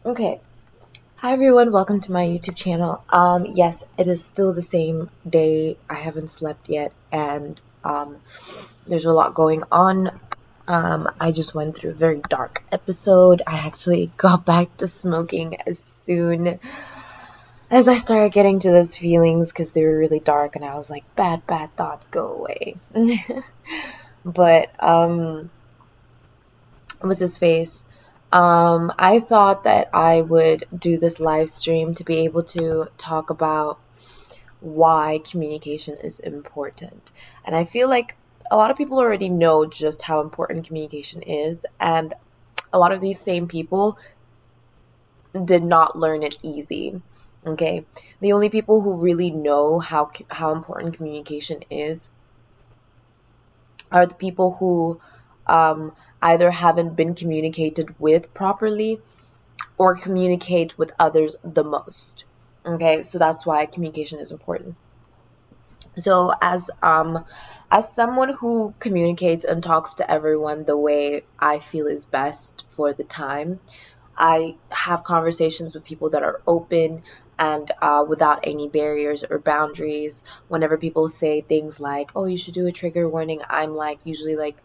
Okay. Hi everyone, welcome to my YouTube channel. Yes, it is still the same day. I haven't slept yet, and there's a lot going on. I just went through a very dark episode. I actually got back to smoking as soon as I started getting to those feelings because they were really dark, and I was like, bad thoughts, go away. But what's his face? I thought that I would do this live stream to be able to talk about why communication is important. And I feel like a lot of people already know just how important communication is, and a lot of these same people did not learn it easy. Okay, the only people who really know how important communication is are the people who either haven't been communicated with properly or communicate with others the most. Okay, so that's why communication is important. So as someone who communicates and talks to everyone the way I feel is best for the time, I have conversations with people that are open and without any barriers or boundaries. Whenever people say things like, "Oh, you should do a trigger warning," I'm like usually like,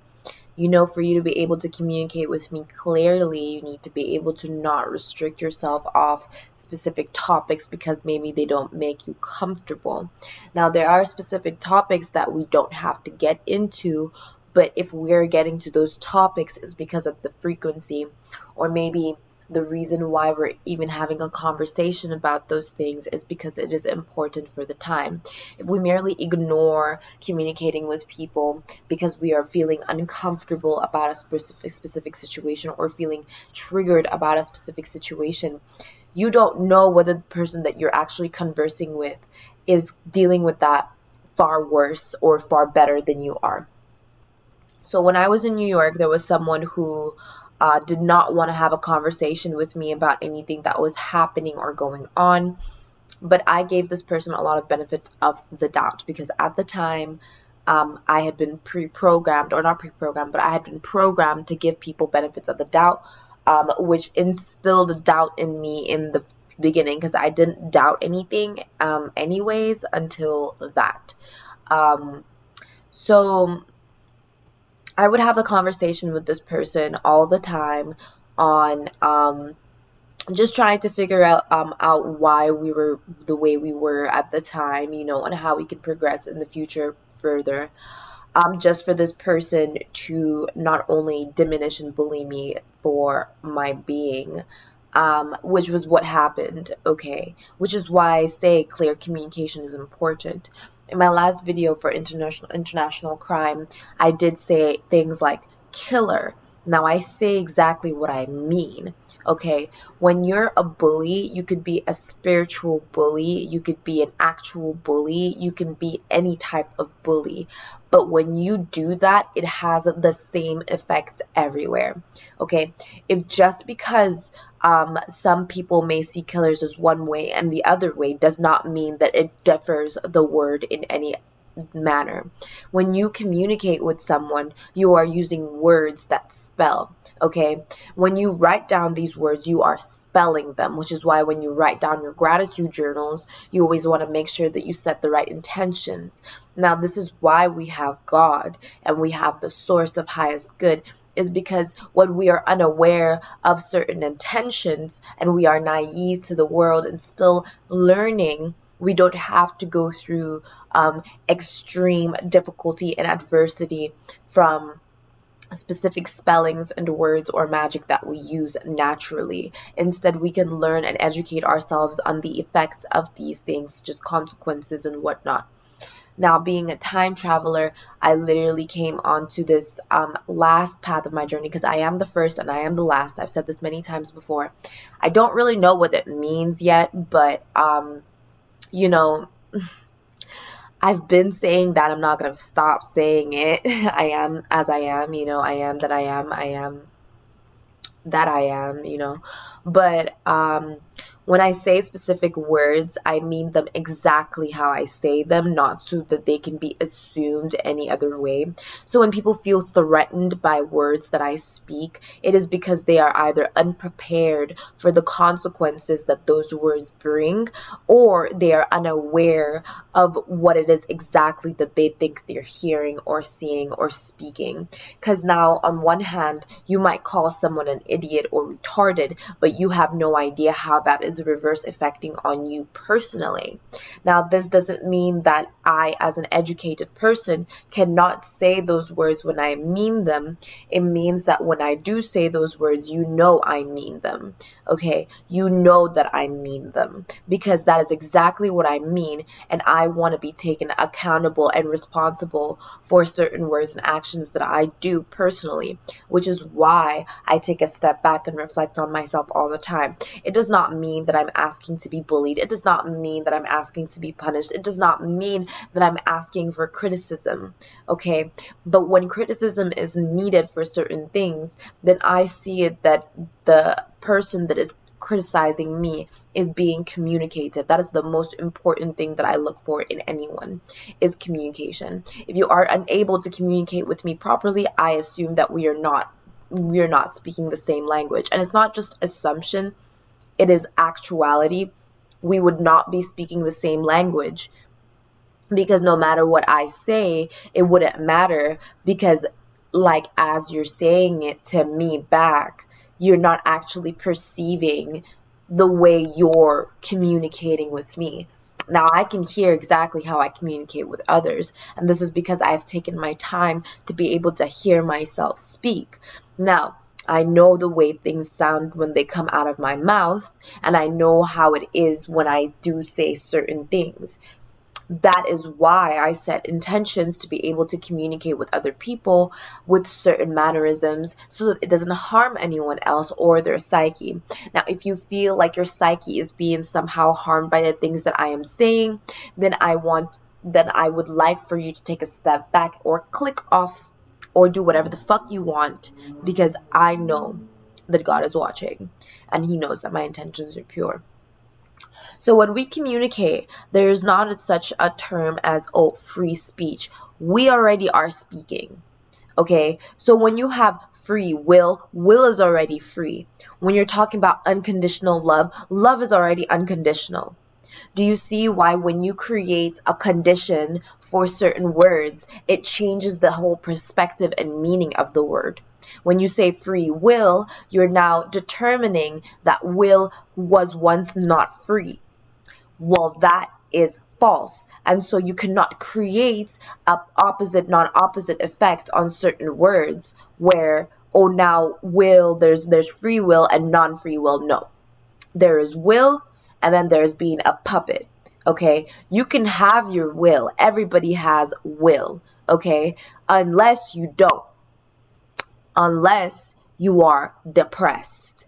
for you to be able to communicate with me clearly, you need to be able to not restrict yourself off specific topics because maybe they don't make you comfortable. Now, there are specific topics that we don't have to get into, but if we're getting to those topics, it's because of the frequency, or maybe the reason why we're even having a conversation about those things is because it is important for the time. If we merely ignore communicating with people because we are feeling uncomfortable about a specific situation or feeling triggered about a specific situation, you don't know whether the person that you're actually conversing with is dealing with that far worse or far better than you are. So when I was in New York, there was someone who did not want to have a conversation with me about anything that was happening or going on. But I gave this person a lot of benefits of the doubt because at the time, I had been pre-programmed, or not pre-programmed, but I had been programmed to give people benefits of the doubt, which instilled doubt in me in the beginning because I didn't doubt anything anyways until that. Um, so I would have a conversation with this person all the time on just trying to figure out why we were the way we were at the time, and how we could progress in the future further. Just for this person to not only diminish and bully me for my being, which was what happened, okay? Which is why I say clear communication is important. In my last video for international crime, I did say things like killer. Now I say exactly what I mean. Okay, when you're a bully, you could be a spiritual bully, you could be an actual bully, you can be any type of bully. But when you do that, it has the same effects everywhere. Okay, if just because some people may see killers as one way and the other way does not mean that it differs the word in any manner. When you communicate with someone, you are using words that spell, okay? When you write down these words, you are spelling them, which is why when you write down your gratitude journals, you always want to make sure that you set the right intentions. Now, this is why we have God and we have the source of highest good, is because when we are unaware of certain intentions and we are naive to the world and still learning, we don't have to go through extreme difficulty and adversity from specific spellings and words or magic that we use naturally. Instead, we can learn and educate ourselves on the effects of these things, just consequences and whatnot. Now, being a time traveler, I literally came onto this last path of my journey because I am the first and I am the last. I've said this many times before. I don't really know what it means yet, but you know, I've been saying that I'm not going to stop saying it. I am as I am, I am that I am that I am, But When I say specific words, I mean them exactly how I say them, not so that they can be assumed any other way. So when people feel threatened by words that I speak, it is because they are either unprepared for the consequences that those words bring, or they are unaware of what it is exactly that they think they're hearing or seeing or speaking. Because now, on one hand, you might call someone an idiot or retarded, but you have no idea how that is reverse affecting on you personally. Now, this doesn't mean that I, as an educated person, cannot say those words when I mean them. It means that when I do say those words, you know I mean them. Okay, you know that I mean them, because that is exactly what I mean, and I want to be taken accountable and responsible for certain words and actions that I do personally, which is why I take a step back and reflect on myself all the time. It does not mean that I'm asking to be bullied. It does not mean that I'm asking to be punished. It does not mean that I'm asking for criticism, okay? But when criticism is needed for certain things, then I see it that the person that is criticizing me is being communicative. That is the most important thing that I look for in anyone, is communication. If you are unable to communicate with me properly, I assume that we are not speaking the same language. And it's not just assumption, it is actuality. We would not be speaking the same language, because no matter what I say, it wouldn't matter, because like as you're saying it to me back, you're not actually perceiving the way you're communicating with me. Now, I can hear exactly how I communicate with others, and this is because I've taken my time to be able to hear myself speak. Now, I know the way things sound when they come out of my mouth, and I know how it is when I do say certain things. That is why I set intentions to be able to communicate with other people with certain mannerisms so that it doesn't harm anyone else or their psyche. Now, if you feel like your psyche is being somehow harmed by the things that I am saying, then I would like for you to take a step back or click off or do whatever the fuck you want, because I know that God is watching and He knows that my intentions are pure. So when we communicate, there is not such a term as, oh, free speech. We already are speaking. Okay, so when you have free will, will is already free. When you're talking about unconditional love, love is already unconditional. Do you see why when you create a condition for certain words, it changes the whole perspective and meaning of the word? When you say free will, you're now determining that will was once not free. Well, that is false. And so you cannot create an opposite, non-opposite effect on certain words where, oh, now will, there's free will and non-free will. No. There is will, and then there's being a puppet. Okay? You can have your will. Everybody has will. Okay? Unless you don't. Unless you are depressed.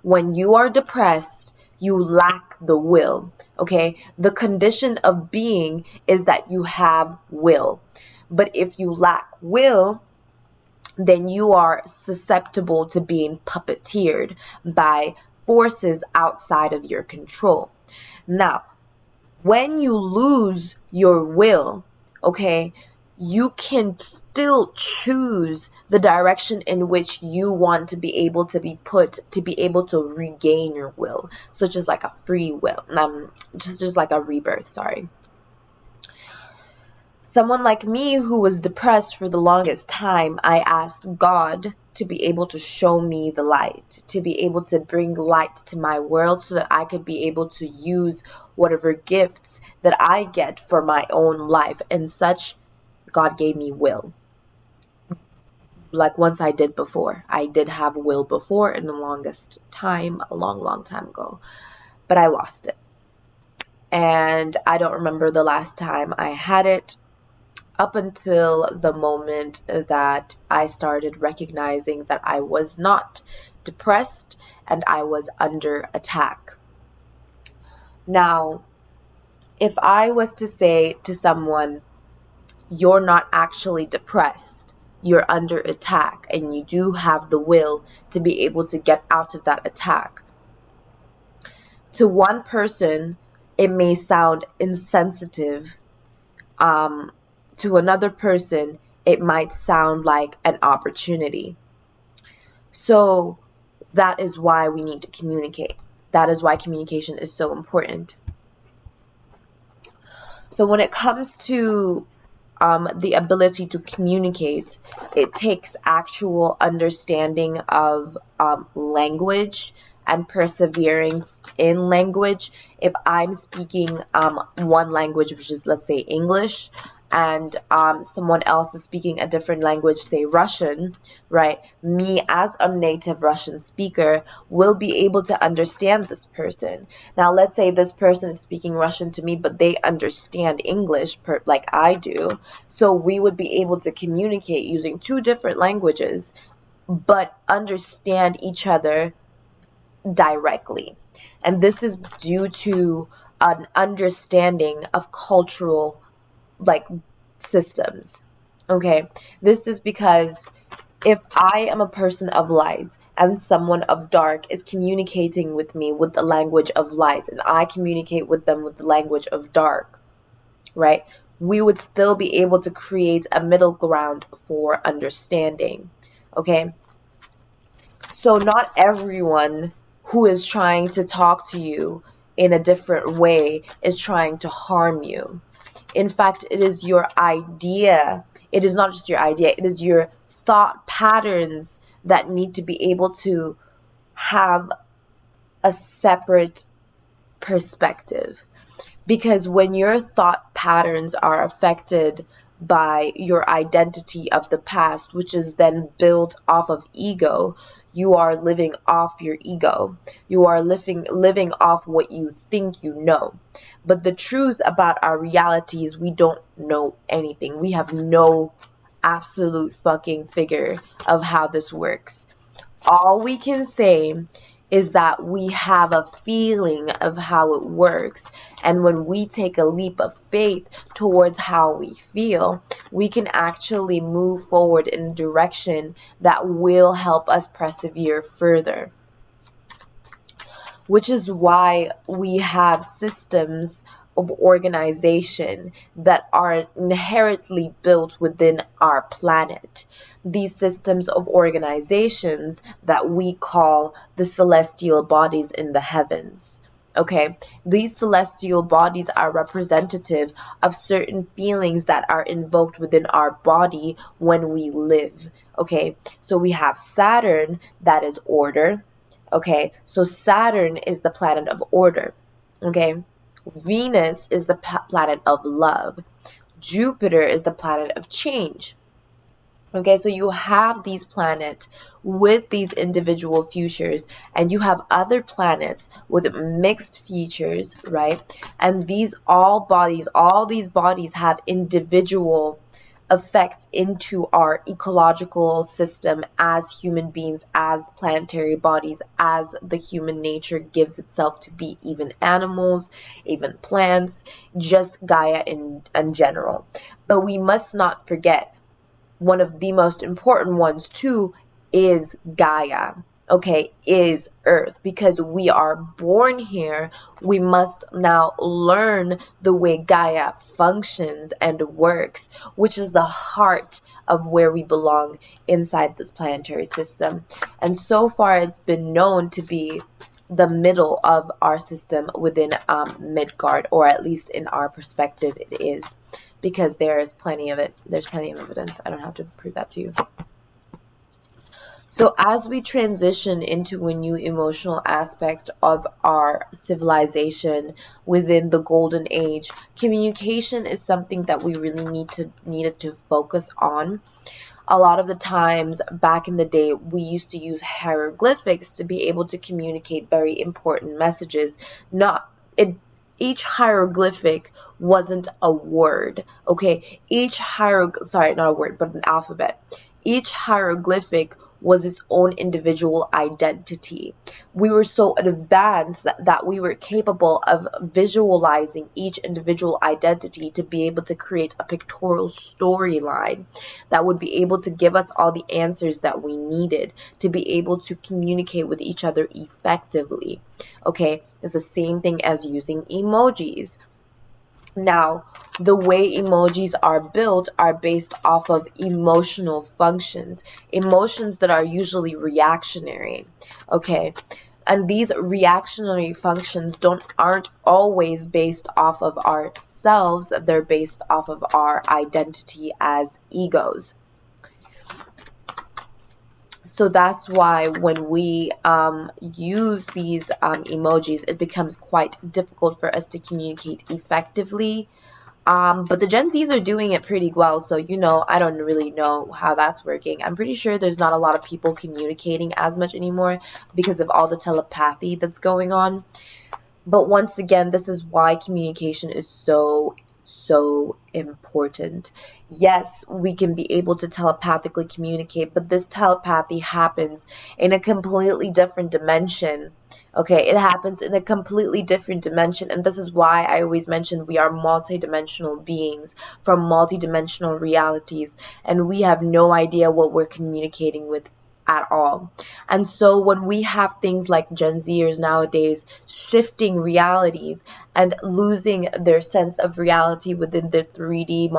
When you are depressed, you lack the will. Okay, the condition of being is that you have will. But if you lack will, then you are susceptible to being puppeteered by forces outside of your control. Now, when you lose your will, okay, you can still choose the direction in which you want to be able to be put, to be able to regain your will, such as like a free will, just like a rebirth, sorry. Someone like me who was depressed for the longest time, I asked God to be able to show me the light, to be able to bring light to my world so that I could be able to use whatever gifts that I get for my own life. And such, God gave me will. Like once I did before. I did have will before in the longest time, a long, long time ago. But I lost it. And I don't remember the last time I had it, up until the moment that I started recognizing that I was not depressed and I was under attack. Now, if I was to say to someone, you're not actually depressed, you're under attack, and you do have the will to be able to get out of that attack, To one person, it may sound insensitive. To another person, it might sound like an opportunity. So that is why we need to communicate. That is why communication is so important. So when it comes to the ability to communicate, it takes actual understanding of language and perseverance in language. If I'm speaking one language, which is, let's say, English, and someone else is speaking a different language, say Russian, right? Me as a native Russian speaker will be able to understand this person. Now, let's say this person is speaking Russian to me, but they understand English like I do. So we would be able to communicate using two different languages, but understand each other directly. And this is due to an understanding of cultural systems. Okay, this is because if I am a person of light and someone of dark is communicating with me with the language of light, and I communicate with them with the language of dark, right, we would still be able to create a middle ground for understanding. Okay, so not everyone who is trying to talk to you in a different way is trying to harm you. In fact, it is your idea. It is not just your idea. It is your thought patterns that need to be able to have a separate perspective. Because when your thought patterns are affected by your identity of the past, which is then built off of ego, you are living off your ego. You are living off what you think you know. But the truth about our reality is we don't know anything. We have no absolute fucking figure of how this works. All we can say is that we have a feeling of how it works. And when we take a leap of faith towards how we feel, we can actually move forward in a direction that will help us persevere further. Which is why we have systems of organization that are inherently built within our planet. These systems of organizations that we call the celestial bodies in the heavens. Okay, these celestial bodies are representative of certain feelings that are invoked within our body when we live. Okay, so we have Saturn, that is order. Okay, so Saturn is the planet of order. Okay, Venus is the planet of love. Jupiter is the planet of change. Okay, so you have these planets with these individual features, and you have other planets with mixed features, right? And these all these bodies have individual effects into our ecological system as human beings, as planetary bodies, as the human nature gives itself to be, even animals, even plants, just Gaia in general. But we must not forget one of the most important ones too is Gaia, okay, is Earth, because we are born here. We must now learn the way Gaia functions and works, which is the heart of where we belong inside this planetary system. And so far it's been known to be the middle of our system within Midgard, or at least in our perspective it is, because there's plenty of it. There's plenty of evidence. I don't have to prove that to you. So as we transition into a new emotional aspect of our civilization within the golden age, communication is something that we really needed to focus on. A lot of the times back in the day, we used to use hieroglyphics to be able to communicate very important messages. Each hieroglyphic wasn't a word, okay? Sorry, not a word, but an alphabet. Each hieroglyphic was its own individual identity. We were so advanced that we were capable of visualizing each individual identity to be able to create a pictorial storyline that would be able to give us all the answers that we needed to be able to communicate with each other effectively. Okay, it's the same thing as using emojis. Now, the way emojis are built are based off of emotional functions, emotions that are usually reactionary, okay? And these reactionary functions aren't always based off of ourselves, they're based off of our identity as egos. So that's why when we use these emojis, it becomes quite difficult for us to communicate effectively. But the Gen Zs are doing it pretty well, so I don't really know how that's working. I'm pretty sure there's not a lot of people communicating as much anymore because of all the telepathy that's going on. But once again, this is why communication is so important. Yes, we can be able to telepathically communicate, but this telepathy happens in a completely different dimension. Okay, it happens in a completely different dimension, and this is why I always mention we are multidimensional beings from multidimensional realities, and we have no idea what we're communicating with at all. And so when we have things like Gen Zers nowadays shifting realities and losing their sense of reality within their 3D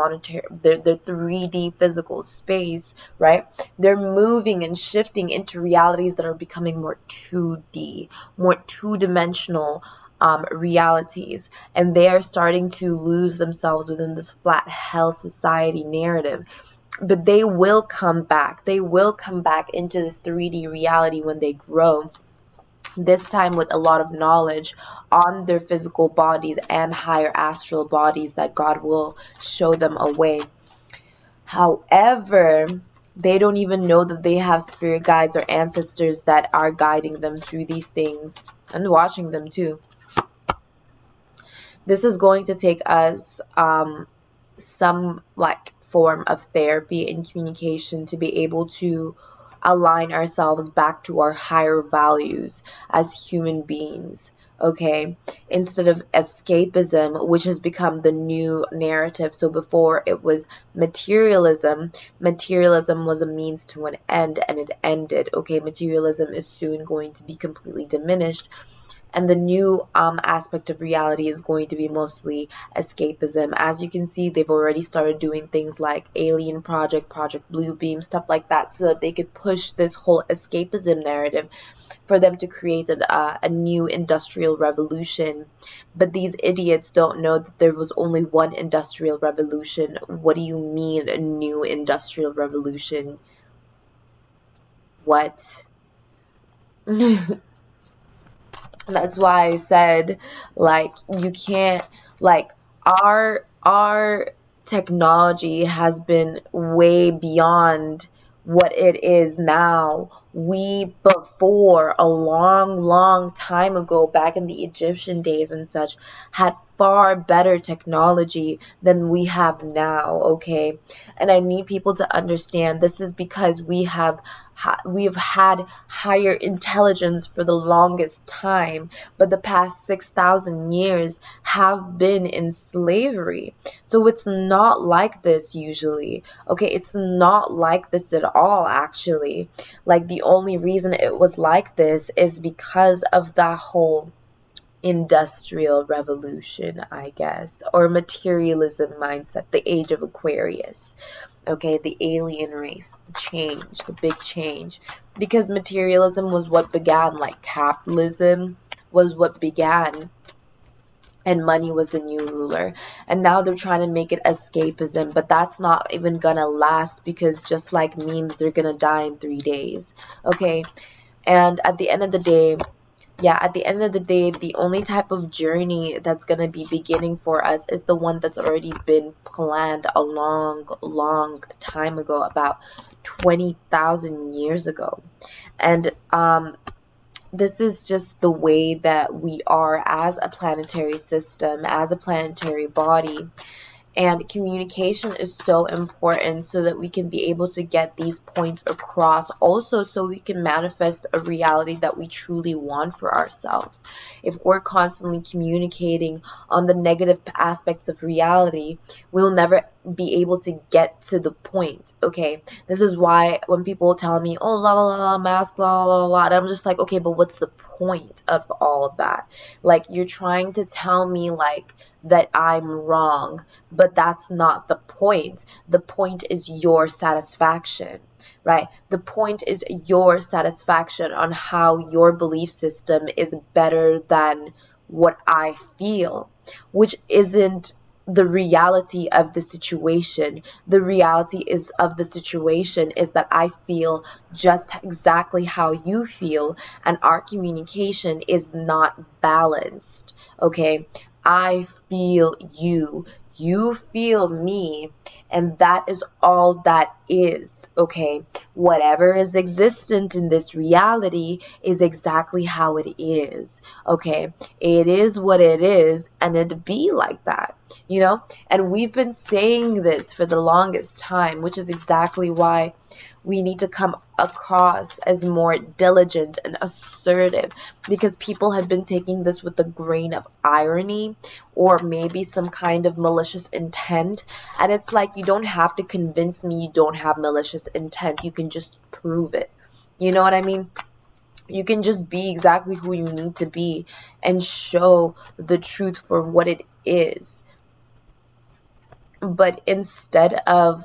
their 3D physical space, right? They're moving and shifting into realities that are becoming more 2D, more two-dimensional realities, and they are starting to lose themselves within this flat hell society narrative. But they will come back. They will come back into this 3D reality when they grow. This time with a lot of knowledge on their physical bodies and higher astral bodies that God will show them a way. However, they don't even know that they have spirit guides or ancestors that are guiding them through these things and watching them too. This is going to take us some form of therapy and communication to be able to align ourselves back to our higher values as human beings, okay? Instead of escapism, which has become the new narrative. So before it was materialism. Materialism was a means to an end, and it ended, okay? Materialism is soon going to be completely diminished. And the new aspect of reality is going to be mostly escapism. As you can see, they've already started doing things like Alien Project, Project Bluebeam, stuff like that, so that they could push this whole escapism narrative for them to create a new industrial revolution. But these idiots don't know that there was only one industrial revolution. What do you mean a new industrial revolution? What? That's why I said, you can't, our technology has been way beyond what it is now. We, before, a long time ago, back in the Egyptian days and such, had far better technology than we have now, okay? And I need people to understand this is because we have had higher intelligence for the longest time, but the past 6,000 years have been in slavery. So it's not like this usually, okay? It's not like this at all, actually. The only reason it was like this is because of that whole industrial revolution, I guess, or materialism mindset, the age of Aquarius. Okay, the alien race, the change, the big change. Because materialism was what began, capitalism was what began, and money was the new ruler. And now they're trying to make it escapism, but that's not even gonna last, because just like memes, they're gonna die in 3 days. Okay, and at the end of the day, the only type of journey that's going to be beginning for us is the one that's already been planned a long time ago, about 20,000 years ago. And this is just the way that we are as a planetary system, as a planetary body. And communication is so important so that we can be able to get these points across. Also, so we can manifest a reality that we truly want for ourselves. If we're constantly communicating on the negative aspects of reality, we'll never be able to get to the point, okay? This is why when people tell me, oh, la la la, mask, la la la, and I'm just like, okay, but what's the point of all of that? Like, you're trying to tell me, like, that I'm wrong, but that's not the point. The point is your satisfaction, right? The point is your satisfaction on how your belief system is better than what I feel, which isn't the reality of the situation. The reality is of the situation is that I feel just exactly how you feel, and our communication is not balanced, okay? I feel you, you feel me, and that is all that is, okay? Whatever is existent in this reality is exactly how it is, okay? It is what it is, and it be like that, you know? And we've been saying this for the longest time, which is exactly why we need to come across as more diligent and assertive, because people have been taking this with a grain of irony or maybe some kind of malicious intent. And it's like, you don't have to convince me you don't have malicious intent. You can just prove it. You know what I mean? You can just be exactly who you need to be and show the truth for what it is. But instead of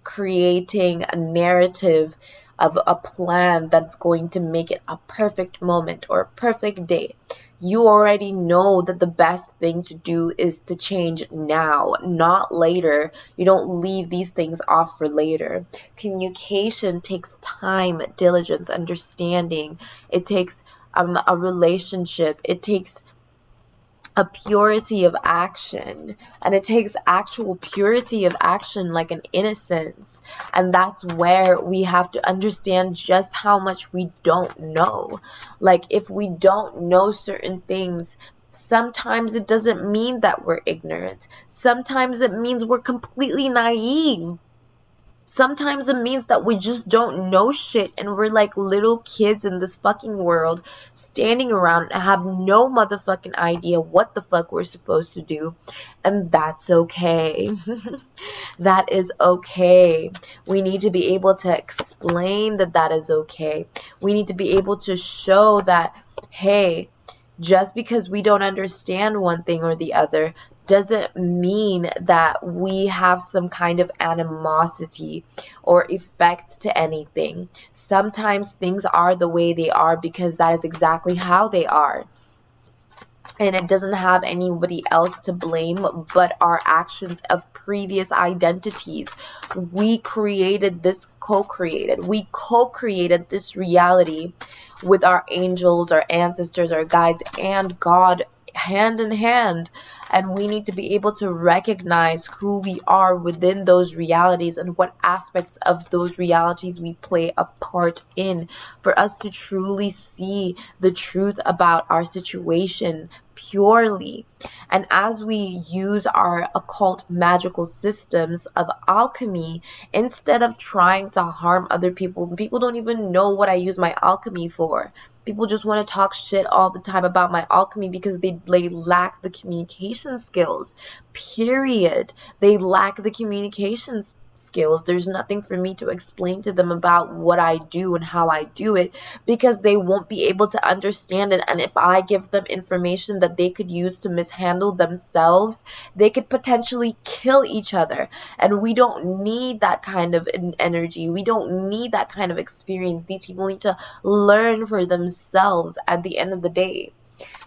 creating a narrative of a plan that's going to make it a perfect moment or a perfect day, you already know that the best thing to do is to change now, not later. You don't leave these things off for later. Communication takes time, diligence, understanding. It takes a relationship. It takes a purity of action, and it takes actual purity of action, like an innocence. And that's where we have to understand just how much we don't know. Like, if we don't know certain things, sometimes it doesn't mean that we're ignorant. Sometimes it means we're completely naive. Sometimes it means that we just don't know shit, and we're like little kids in this fucking world standing around and have no motherfucking idea what the fuck we're supposed to do. And that's okay. That is okay. We need to be able to explain that that is okay. We need to be able to show that, hey, just because we don't understand one thing or the other doesn't mean that we have some kind of animosity or effect to anything. Sometimes things are the way they are because that is exactly how they are. And it doesn't have anybody else to blame but our actions of previous identities. We created this, we co-created this reality with our angels, our ancestors, our guides, and God hand in hand. And we need to be able to recognize who we are within those realities and what aspects of those realities we play a part in, for us to truly see the truth about our situation purely. And as we use our occult magical systems of alchemy, instead of trying to harm other people, people don't even know what I use my alchemy for. People just want to talk shit all the time about my alchemy because they lack the communication skills. Period. They lack the communication skills. There's nothing for me to explain to them about what I do and how I do it, because they won't be able to understand it. And if I give them information that they could use to mishandle themselves, they could potentially kill each other. And we don't need that kind of energy. We don't need that kind of experience. These people need to learn for themselves at the end of the day,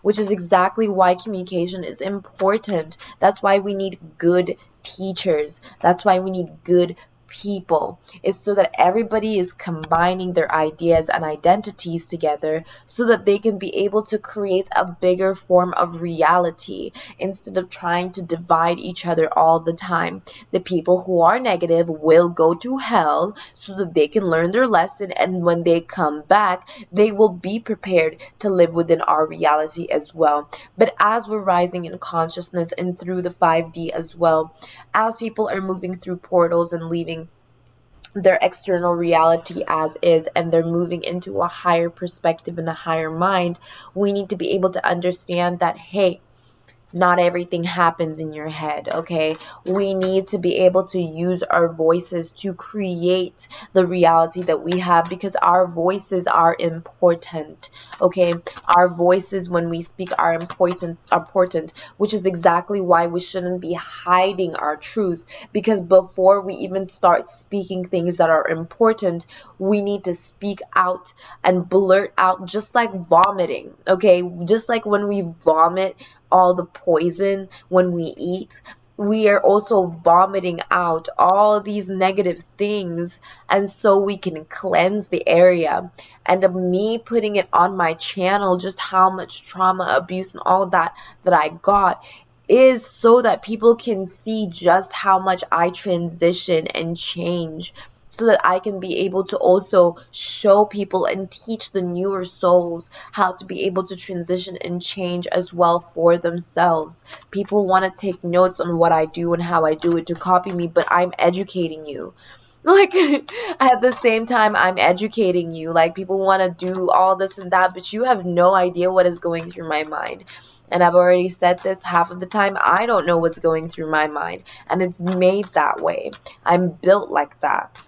which is exactly why communication is important. That's why we need good teachers. That's why we need good people. It's so that everybody is combining their ideas and identities together so that they can be able to create a bigger form of reality instead of trying to divide each other all the time. The people who are negative will go to hell so that they can learn their lesson, and when they come back, they will be prepared to live within our reality as well. But as we're rising in consciousness and through the 5D as well, as people are moving through portals and leaving their external reality as is, and they're moving into a higher perspective and a higher mind, we need to be able to understand that, hey, not everything happens in your head, okay? We need to be able to use our voices to create the reality that we have, because our voices are important, okay? Our voices when we speak are important, which is exactly why we shouldn't be hiding our truth, because before we even start speaking things that are important, we need to speak out and blurt out, just like vomiting, okay? Just like when we vomit all the poison when we eat, we are also vomiting out all these negative things, and so we can cleanse the area. And of me putting it on my channel, just how much trauma, abuse, and all that I got, is so that people can see just how much I transition and change, so that I can be able to also show people and teach the newer souls how to be able to transition and change as well for themselves. People want to take notes on what I do and how I do it to copy me, but I'm educating you. Like, at the same time, I'm educating you. Like, people want to do all this and that, but you have no idea what is going through my mind. And I've already said this, half of the time, I don't know what's going through my mind. And it's made that way. I'm built like that.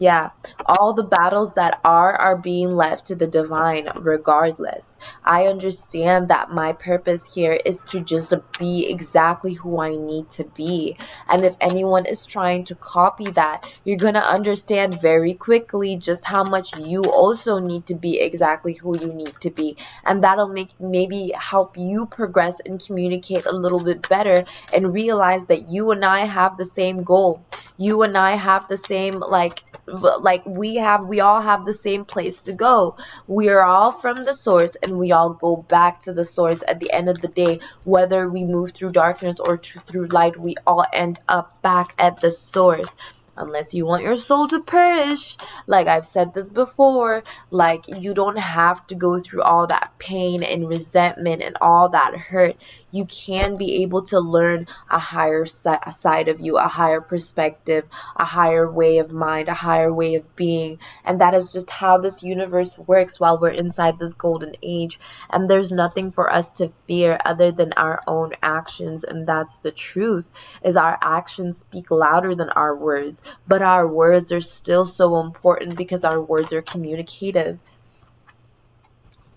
Yeah, all the battles that are being left to the divine regardless. I understand that my purpose here is to just be exactly who I need to be. And if anyone is trying to copy that, you're going to understand very quickly just how much you also need to be exactly who you need to be. And that'll maybe help you progress and communicate a little bit better and realize that you and I have the same goal. You and I have the same, we all have the same place to go. We are all from the source, and we all go back to the source at the end of the day. Whether we move through darkness or through light, we all end up back at the source. Unless you want your soul to perish, like I've said this before, like, you don't have to go through all that pain and resentment and all that hurt. You can be able to learn a higher side of you, a higher perspective, a higher way of mind, a higher way of being. And that is just how this universe works while we're inside this golden age. And there's nothing for us to fear other than our own actions. And that's the truth, is our actions speak louder than our words. But our words are still so important because our words are communicative.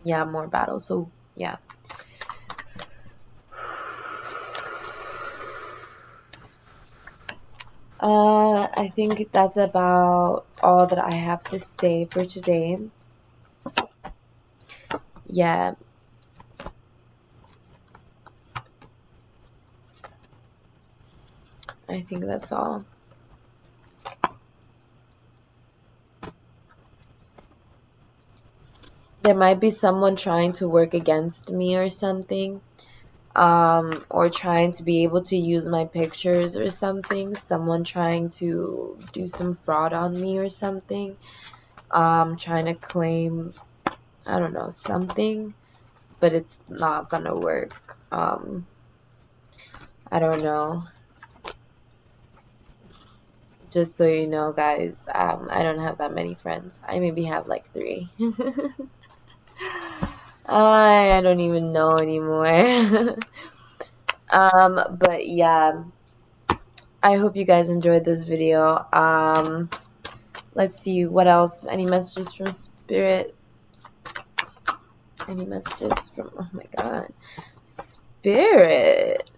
Yeah, more battles. So, yeah. I think that's about all that I have to say for today. Yeah. I think that's all. There might be someone trying to work against me or something, or trying to be able to use my pictures or something. Someone trying to do some fraud on me or something, trying to claim, I don't know, something, but it's not gonna work. I don't know. Just so you know, guys, I don't have that many friends. I maybe have like 3. I don't even know anymore. But yeah, I hope you guys enjoyed this video. Let's see, what else? Any messages from Spirit? Any messages from, oh my god, Spirit.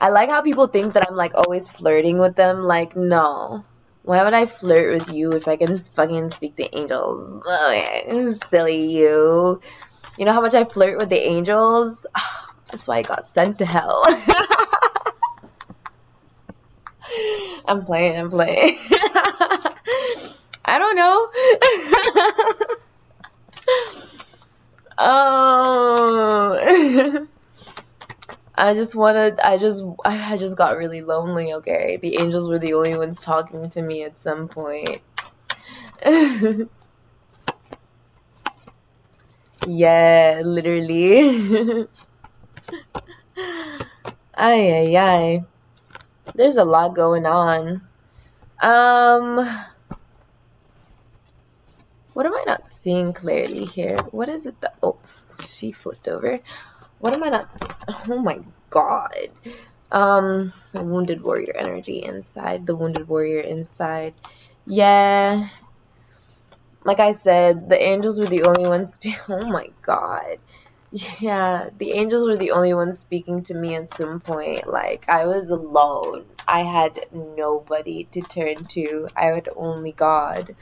I like how people think that I'm like always flirting with them. Like, no. Why would I flirt with you if I can just fucking speak to angels? Okay, silly you. You know how much I flirt with the angels? That's why I got sent to hell. I'm playing. I don't know. Oh. I just got really lonely, okay? The angels were the only ones talking to me at some point. Yeah, literally. Ay, ay, ay. There's a lot going on. What am I not seeing clearly here? What is it that, oh, she flipped over. What am I not oh my god. The wounded warrior energy inside, the wounded warrior inside. Yeah. Like I said, the angels were the only ones oh my god. Yeah, the angels were the only ones speaking to me at some point. Like, I was alone. I had nobody to turn to. I had only God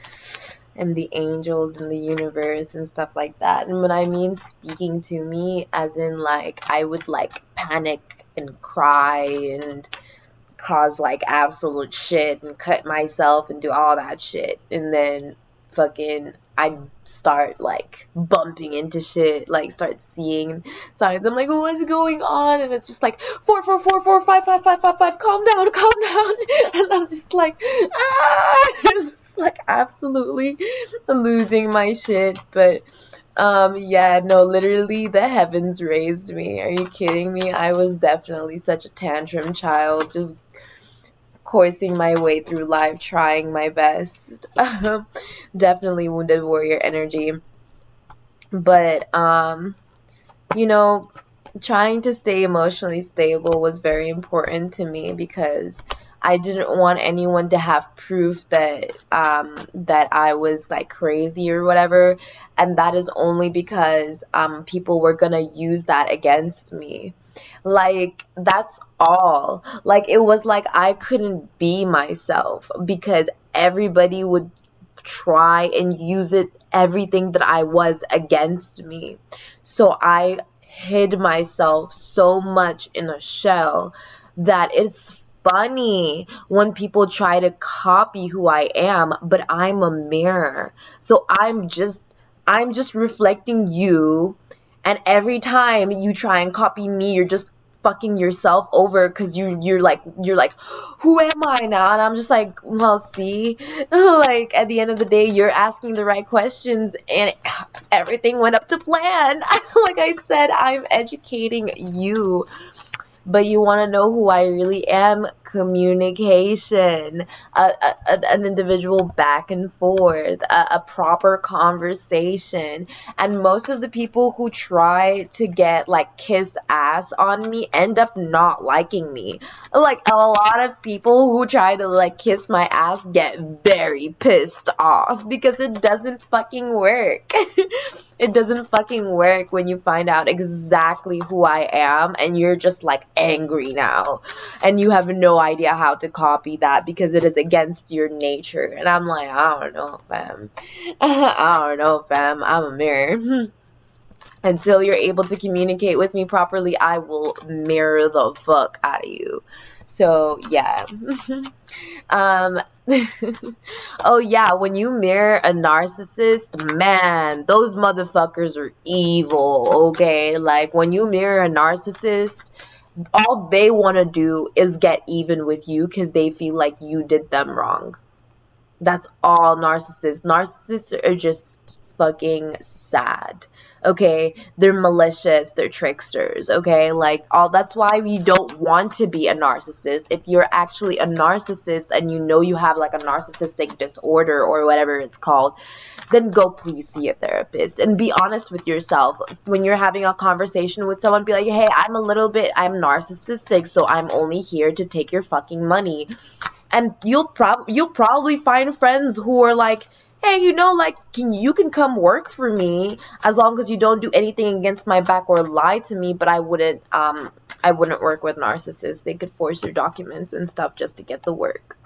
and the angels and the universe and stuff like that. And when I mean speaking to me, as in, like, I would, like, panic and cry and cause, like, absolute shit and cut myself and do all that shit. And then fucking I'd start like bumping into shit, like start seeing signs. I'm like, what's going on? And it's just like 4 4 4 4 5 5 5 5 5. Calm down, and I'm just like, ah, it's like absolutely losing my shit. But yeah, no, literally the heavens raised me. Are you kidding me? I was definitely such a tantrum child, just coursing my way through life, trying my best. Definitely wounded warrior energy. But you know, trying to stay emotionally stable was very important to me because I didn't want anyone to have proof that that I was like crazy or whatever, and that is only because people were gonna use that against me. Like, that's all. Like, it was like I couldn't be myself because everybody would try and use it, everything that I was, against me. So I hid myself so much in a shell that it's funny when people try to copy who I am, but I'm a mirror. So I'm just reflecting you, and every time you try and copy me, you're just fucking yourself over because you're like who am I now? And I'm just like, well, see, like at the end of the day, you're asking the right questions and everything went up to plan. Like I said, I'm educating you. But you want to know who I really am? Communication, an individual back and forth, a proper conversation. And most of the people who try to get like kiss ass on me end up not liking me. Like a lot of people who try to like kiss my ass get very pissed off because it doesn't fucking work. It doesn't fucking work when you find out exactly who I am and you're just like angry now and you have no idea how to copy that because it is against your nature. And I'm like, I don't know, fam. I don't know, fam. I'm a mirror. Until you're able to communicate with me properly, I will mirror the fuck out of you. So yeah. Oh yeah, when you mirror a narcissist, man, those motherfuckers are evil, okay? Like when you mirror a narcissist, all they want to do is get even with you because they feel like you did them wrong. That's all narcissists. Narcissists are just fucking sad. Okay, they're malicious, they're tricksters, okay? Like all that's why we don't want to be a narcissist. If you're actually a narcissist and you know you have like a narcissistic disorder or whatever it's called, then go please see a therapist and be honest with yourself. When you're having a conversation with someone, be like, "Hey, I'm narcissistic, so I'm only here to take your fucking money." And you'll probably find friends who are like, hey, you know, like, you can come work for me as long as you don't do anything against my back or lie to me. But I wouldn't work with narcissists. They could force your documents and stuff just to get the work.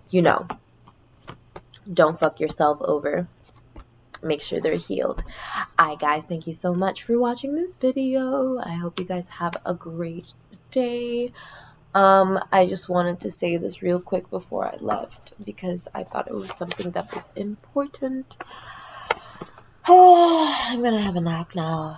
You know, don't fuck yourself over. Make sure they're healed. Alright, guys, thank you so much for watching this video. I hope you guys have a great day. I just wanted to say this real quick before I left because I thought it was something that was important. I'm gonna have a nap now.